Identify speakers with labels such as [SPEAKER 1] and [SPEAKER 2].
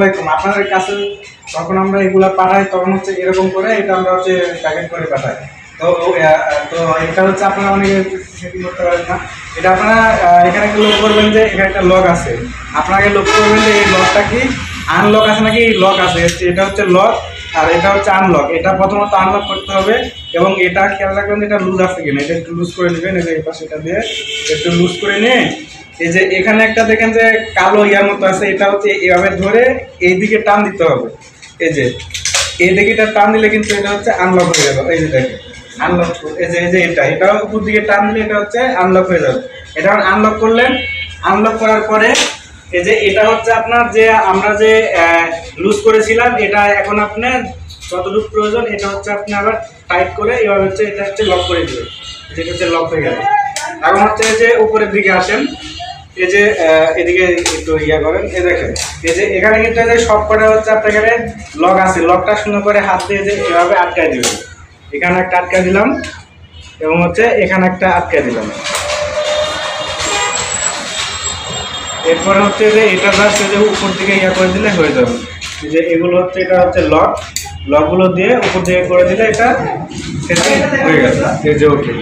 [SPEAKER 1] আলাইকুম। আপনাদের কাছে যখন আমরা এগুলা পাঠাই তখন হচ্ছে এরকম করে এটা আমরা হচ্ছে প্যাকেট করে পাঠাই। তো তো এটা হচ্ছে আপনারা অনেকে সেটিং করতে পারেন না। এটা আপনারা এখানে একটু লক্ষ্য করবেন যে এখানে একটা লক আছে। আপনাকে লক্ষ্য করবেন যে এই লকটা কি আনলক আছে নাকি লক আছে। এটা হচ্ছে লক আর এটা হচ্ছে আনলক। এটা প্রথমত আনলক করতে হবে এবং এটা খেয়াল রাখবেন এটা লুজ আছে কিনা। এটা একটু লুজ করে নেবেন। এই পাশে এটা দিয়ে একটু লুজ করে নিয়ে এই যে এখানে একটা দেখেন যে কালো ইয়ার মতো আছে, এটা হচ্ছে এভাবে ধরে এই দিকে টান দিতে হবে। এই যে এই দিকে এটা টান দিলে কিন্তু এটা হচ্ছে আনলক হয়ে যাবে। এই যে দেখেন আনলক, এই যে এটা উপর দিকে টান দিলে এটা হচ্ছে আনলক হয়ে যাবে। এটা আনলক করলেন। আনলক করার পরে এই যে এটা হচ্ছে আপনার যে আমরা যে লুজ করেছিলাম এটা এখন আপনার যতটুকু প্রয়োজন এটা হচ্ছে আপনি আবার টাইট করে এভাবে হচ্ছে এটা হচ্ছে লক করে দেবেন। যেটা হচ্ছে লক হয়ে গেল। এখন হচ্ছে যে উপরের দিকে আসেন, এই যে এদিকে একটু ইয়া করেন। এই দেখেন এই যে এখানে কিন্তু যে সব কটা হচ্ছে আপনার এখানে লক আছে। লকটা সুন্দর করে হাত দিয়ে যে এভাবে আটকায় দিবেন। এখানে একটা আটকায় দিলাম এবং হচ্ছে এখানে একটা আটকায় দিলাম। এরপরে হচ্ছে যে এটা জাস্ট যে উপর দিকে ইয়া করে দিলে হয়ে যাবে। যে এগুলো হচ্ছে এটা হচ্ছে লক, লকগুলো দিয়ে উপর দিকে করে দিলে এটা সেটা হয়ে গেছে। এই যে ওকে।